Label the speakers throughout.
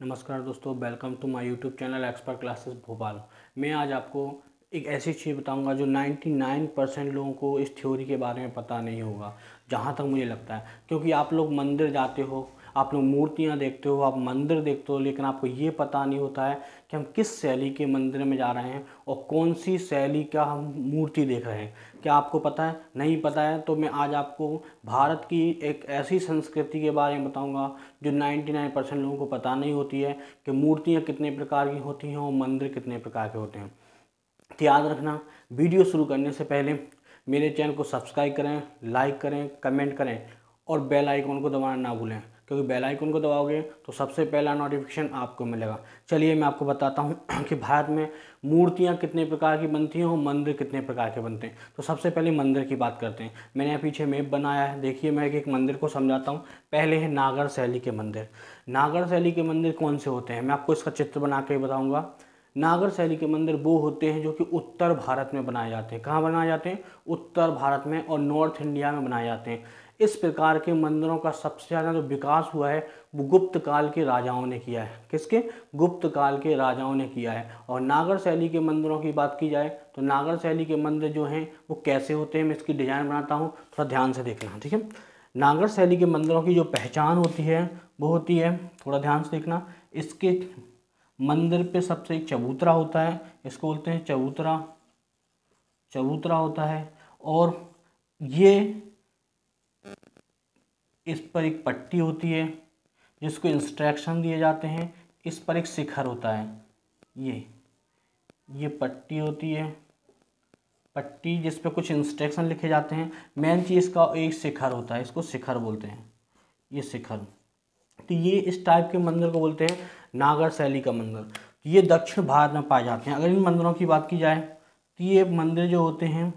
Speaker 1: नमस्कार दोस्तों, welcome to my YouTube channel expert classes Bhopal. मैं आज आपको एक ऐसी चीज़ बताऊंगा जो 99% लोगों को इस थ्योरी के बारे में पता नहीं होगा, जहां तक मुझे लगता है। क्योंकि आप लोग मंदिर जाते हो, आप लोग मूर्तियां देखते हो, आप मंदिर देखते हो, लेकिन आपको ये पता नहीं होता है कि हम किस शैली के मंदिर में जा रहे हैं और कौन सी शैली का हम मूर्ति देख रहे हैं। क्या आपको पता है? नहीं पता है तो मैं आज आपको भारत की एक ऐसी संस्कृति के बारे में बताऊंगा जो 99% लोगों को पता नहीं होती है कि मूर्तियाँ कितने प्रकार की होती हैं और मंदिर कितने प्रकार के होते हैं। तो याद रखना, वीडियो शुरू करने से पहले मेरे चैनल को सब्सक्राइब करें, लाइक करें, कमेंट करें और बेल आइकन को दबाना ना भूलें, क्योंकि बेल आइकन को दबाओगे तो सबसे पहला नोटिफिकेशन आपको मिलेगा। चलिए मैं आपको बताता हूँ कि भारत में मूर्तियाँ कितने प्रकार की बनती हैं और मंदिर कितने प्रकार के बनते हैं। तो सबसे पहले मंदिर की बात करते हैं। मैंने यहाँ पीछे मैप बनाया है, देखिए मैं एक मंदिर को समझाता हूँ। पहले है नागर शैली के मंदिर। नागर शैली के मंदिर कौन से होते हैं मैं आपको इसका चित्र बना के बताऊँगा। नागर शैली के मंदिर वो होते हैं जो कि उत्तर भारत में बनाए जाते हैं। कहाँ बनाए जाते हैं? उत्तर भारत में और नॉर्थ इंडिया में बनाए जाते हैं। इस प्रकार के मंदिरों का सबसे ज़्यादा जो विकास हुआ है वो गुप्त काल के राजाओं ने किया है। किसके? गुप्त काल के राजाओं ने किया है। और नागर शैली के मंदिरों की बात की जाए तो नागर शैली के मंदिर जो हैं वो कैसे होते हैं, मैं इसकी डिज़ाइन बनाता हूँ, थोड़ा ध्यान से देखना, ठीक है। नागर शैली के मंदिरों की जो पहचान होती है वो होती है, थोड़ा ध्यान से देखना, इसके मंदिर पे सबसे एक चबूतरा होता है, इसको बोलते हैं चबूतरा। चबूतरा होता है और ये इस पर एक पट्टी होती है जिसको इंस्ट्रक्शन दिए जाते हैं। इस पर एक शिखर होता है, ये पट्टी होती है, पट्टी जिस पे कुछ इंस्ट्रक्शन लिखे जाते हैं। मेन चीज़ का एक शिखर होता है, इसको शिखर बोलते हैं, ये शिखर। तो ये इस टाइप के मंदिर को बोलते हैं नागर शैली का मंदिर। ये दक्षिण भारत में पाए जाते हैं। अगर इन मंदिरों की बात की जाए तो ये मंदिर जो होते हैं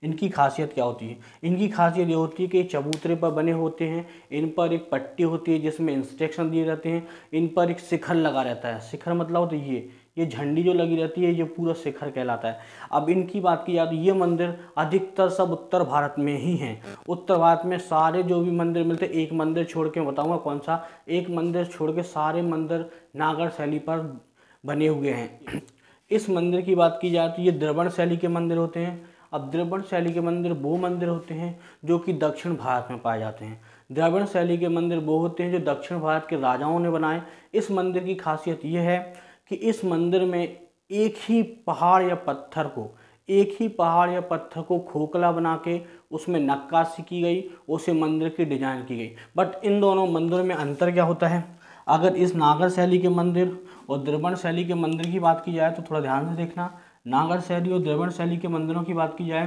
Speaker 1: इनकी खासियत क्या होती है? इनकी खासियत ये होती है कि चबूतरे पर बने होते हैं, इन पर एक पट्टी होती है जिसमें इंस्ट्रक्शन दिए रहते हैं, इन पर एक शिखर लगा रहता है। शिखर मतलब तो ये झंडी जो लगी रहती है ये पूरा शिखर कहलाता है। अब इनकी बात की जाए तो ये मंदिर अधिकतर सब उत्तर भारत में ही हैं। उत्तर भारत में सारे जो भी मंदिर मिलते हैं, एक मंदिर छोड़ के बताऊंगा कौन सा, एक मंदिर छोड़ के सारे मंदिर नागर शैली पर बने हुए हैं। इस मंदिर की बात की जाए तो ये द्रविड़ शैली के मंदिर होते हैं। अब द्रविड़ शैली के मंदिर वो मंदिर होते हैं जो कि दक्षिण भारत में पाए जाते हैं। द्रविड़ शैली के मंदिर वो होते हैं जो दक्षिण भारत के राजाओं ने बनाए। इस मंदिर की खासियत ये है कि इस मंदिर में एक ही पहाड़ या पत्थर को खोखला बना के उसमें नक्काशी की गई, उसे मंदिर की डिजाइन की गई। बट इन दोनों मंदिरों में अंतर क्या होता है? अगर इस नागर शैली के मंदिर और द्रविड़ शैली के मंदिर की बात की जाए तो थोड़ा ध्यान से देखना। नागर शैली और द्रविड़ शैली के मंदिरों की बात की जाए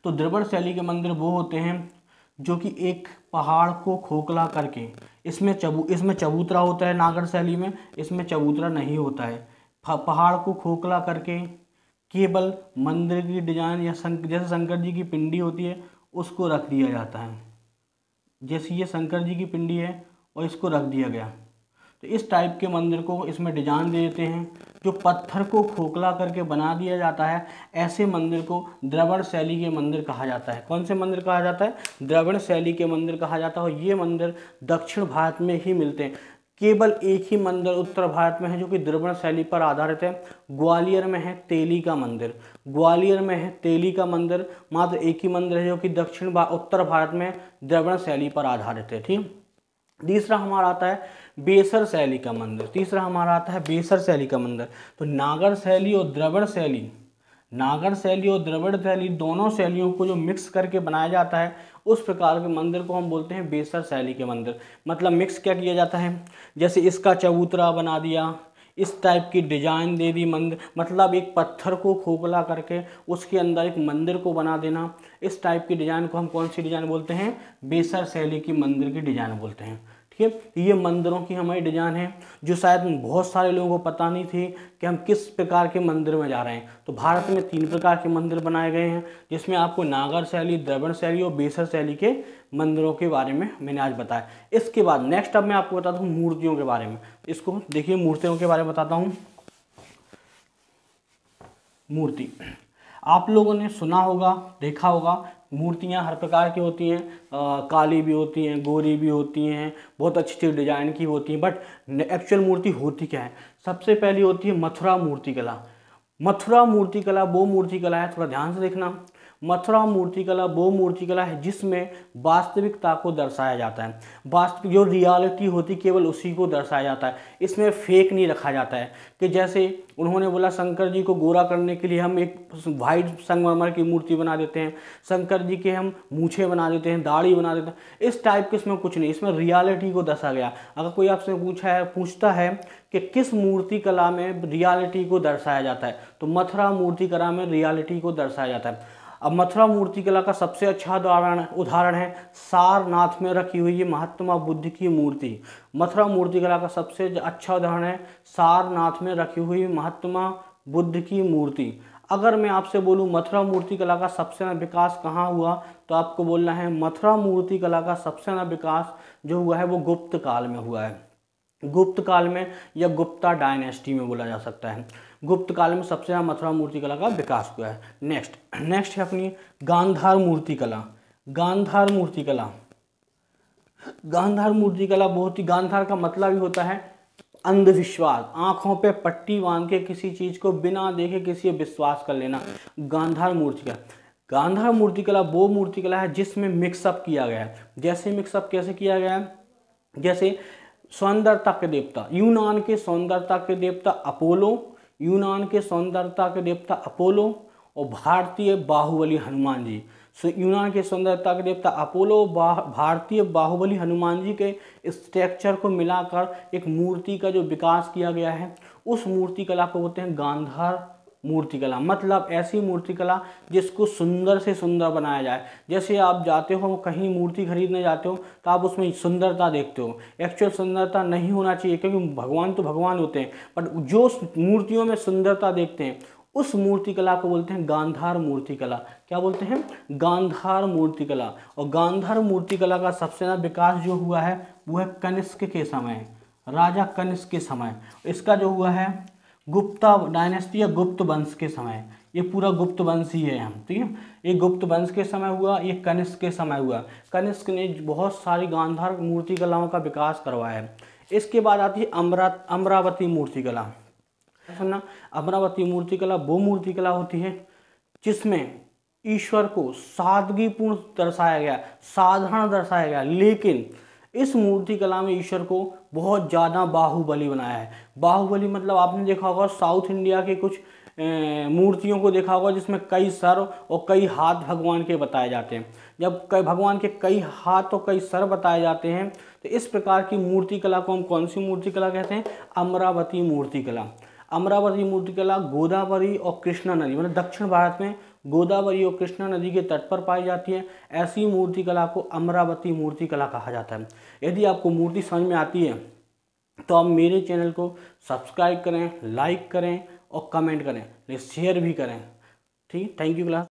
Speaker 1: तो द्रविड़ शैली के मंदिर वो होते हैं जो कि एक पहाड़ को खोखला करके, इसमें चबूतरा होता है। नागर शैली में इसमें चबूतरा नहीं होता है। पहाड़ को खोखला करके केवल मंदिर की डिजाइन या जैसे शंकर जी की पिंडी होती है उसको रख दिया जाता है। जैसे ये शंकर जी की पिंडी है और इसको रख दिया गया, तो इस टाइप के मंदिर को इसमें डिजाइन दे देते हैं। जो पत्थर को खोखला करके बना दिया जाता है, ऐसे मंदिर को द्रविड़ शैली के मंदिर कहा जाता है। कौन से मंदिर कहा जाता है? द्रविड़ शैली के मंदिर कहा जाता है। और ये मंदिर दक्षिण भारत में ही मिलते हैं। केवल एक ही मंदिर उत्तर भारत में है जो कि द्रविड़ शैली पर आधारित है। ग्वालियर में है तेली का मंदिर। ग्वालियर में है तेली का मंदिर, मात्र एक ही मंदिर है जो कि उत्तर भारत में द्रविड़ शैली पर आधारित है। ठीक। तीसरा हमारा आता है बेसर शैली का मंदिर। तो नागर शैली और द्रविड़ शैली दोनों शैलियों को जो मिक्स करके बनाया जाता है उस प्रकार के मंदिर को हम बोलते हैं बेसर शैली के मंदिर। मतलब मिक्स क्या किया जाता है, जैसे इसका चबूतरा बना दिया, इस टाइप की डिजाइन दे दी मंदिर, मतलब एक पत्थर को खोखला करके उसके अंदर एक मंदिर को बना देना। इस टाइप की डिजाइन को हम कौन सी डिजाइन बोलते हैं? बेसर शैली की मंदिर की डिजाइन बोलते हैं। ठीक है, ये मंदिरों की हमारी डिजाइन है जो शायद बहुत सारे लोगों को पता नहीं थी कि हम किस प्रकार के मंदिर में जा रहे हैं। तो भारत में 3 प्रकार के मंदिर बनाए गए हैं जिसमें आपको नागर शैली, द्रविड़ शैली और बेसर शैली के मंदिरों के बारे में मैंने आज बताया। इसके बाद नेक्स्ट अब मैं आपको बताता हूँ मूर्तियों के बारे में। इसको देखिए, मूर्तियों के बारे में बताता हूँ। मूर्ति आप लोगों ने सुना होगा, देखा होगा मूर्तियाँ हर प्रकार की होती हैं, काली भी होती हैं, गोरी भी होती हैं, बहुत अच्छी अच्छी डिजाइन की होती हैं, बट एक्चुअल मूर्ति होती क्या है? सबसे पहली होती है मथुरा मूर्तिकला। मथुरा मूर्तिकला वो मूर्तिकला है, थोड़ा ध्यान से देखना, मथुरा मूर्तिकला वो मूर्तिकला है जिसमें वास्तविकता को दर्शाया जाता है। वास्तविक जो रियलिटी होती केवल उसी को दर्शाया जाता है। इसमें फेक नहीं रखा जाता है कि जैसे उन्होंने बोला शंकर जी को गोरा करने के लिए हम एक वाइट संगमरमर की मूर्ति बना देते हैं, शंकर जी के हम मूछे बना देते हैं, दाढ़ी बना देते हैं। इस टाइप के इसमें कुछ नहीं, इसमें रियलिटी को दर्शाया गया। अगर कोई आपसे पूछता है कि किस मूर्ति कला में रियलिटी को दर्शाया जाता है, तो मथुरा मूर्ति कला में रियलिटी को दर्शाया जाता है। अब मथुरा मूर्तिकला का सबसे अच्छा उदाहरण है सारनाथ में रखी हुई महात्मा बुद्ध की मूर्ति। मथुरा मूर्तिकला का सबसे अच्छा उदाहरण है सारनाथ में रखी हुई महात्मा बुद्ध की मूर्ति। अगर मैं आपसे बोलूं मथुरा मूर्तिकला का सबसे ज़्यादा विकास कहाँ हुआ, तो आपको बोलना है मथुरा मूर्तिकला का सबसे ज़्यादा विकास जो हुआ है वो गुप्त काल में हुआ है। गुप्त काल में या गुप्ता डायनेस्टी में बोला जा सकता है। गुप्त काल में सबसे ज़्यादा मथुरा मूर्तिकला का विकास हुआ है। नेक्स्ट है अपनी गांधार मूर्तिकला। गांधार मूर्तिकला, गांधार मूर्तिकला बहुत ही, गांधार का मतलब ही होता है अंधविश्वास, आंखों पे पट्टी बांध के किसी चीज को बिना देखे किसी विश्वास कर लेना, गांधार मूर्तिकला। गांधार मूर्तिकला वो मूर्तिकला है जिसमें मिक्सअप किया गया है। जैसे मिक्सअप कैसे किया गया है? जैसे सौंदर्यता के देवता, यूनान के सौंदर्यता के देवता अपोलो, यूनान के सौंदर्यता के देवता अपोलो और भारतीय बाहुबली हनुमान जी। यूनान के सौंदर्यता के देवता अपोलो, भारतीय बाहुबली हनुमान जी के स्ट्रक्चर को मिलाकर एक मूर्ति का जो विकास किया गया है, उस मूर्ति कला को बोलते हैं गांधार मूर्तिकला। मतलब ऐसी मूर्तिकला जिसको सुंदर से सुंदर बनाया जाए। जैसे आप जाते हो कहीं मूर्ति खरीदने जाते हो तो आप उसमें सुंदरता देखते हो, एक्चुअल सुंदरता नहीं होना चाहिए, क्योंकि भगवान तो भगवान होते हैं, बट जो मूर्तियों में सुंदरता देखते हैं उस मूर्तिकला को बोलते हैं गांधार मूर्तिकला। क्या बोलते हैं? गांधार मूर्तिकला। और गांधार मूर्तिकला का सबसे ज़्यादा विकास जो हुआ है वो है कनिष्क के समय, राजा कनिष्क के समय। इसका जो हुआ है गुप्ता डायनेस्टी या गुप्त वंश के समय, ये पूरा गुप्त वंश ही है हम, ठीक है। ये गुप्त वंश के समय हुआ, ये कनिष्क के समय हुआ। कनिष्क ने बहुत सारी गांधार मूर्ति कलाओं का विकास करवाया है। इसके बाद आती है अमरावती मूर्तिकला। सुनना, अमरावती मूर्तिकला वो मूर्तिकला होती है जिसमें ईश्वर को सादगीपूर्ण दर्शाया गया, साधारण दर्शाया गया, लेकिन इस मूर्ति कला में ईश्वर को बहुत ज़्यादा बाहुबली बनाया है। बाहुबली मतलब आपने देखा होगा साउथ इंडिया के कुछ मूर्तियों को देखा होगा जिसमें कई सर और कई हाथ भगवान के बताए जाते हैं। जब भगवान के कई हाथ और कई सर बताए जाते हैं तो इस प्रकार की मूर्ति कला को हम कौन सी मूर्ति कला कहते हैं? अमरावती मूर्ति कला। अमरावती मूर्तिकला गोदावरी और कृष्णा नदी, मतलब दक्षिण भारत में गोदावरी और कृष्णा नदी के तट पर पाई जाती है। ऐसी मूर्तिकला को अमरावती मूर्तिकला कहा जाता है। यदि आपको मूर्ति समझ में आती है तो आप मेरे चैनल को सब्सक्राइब करें, लाइक करें और कमेंट करें, शेयर भी करें। ठीक, थैंक यू क्लास।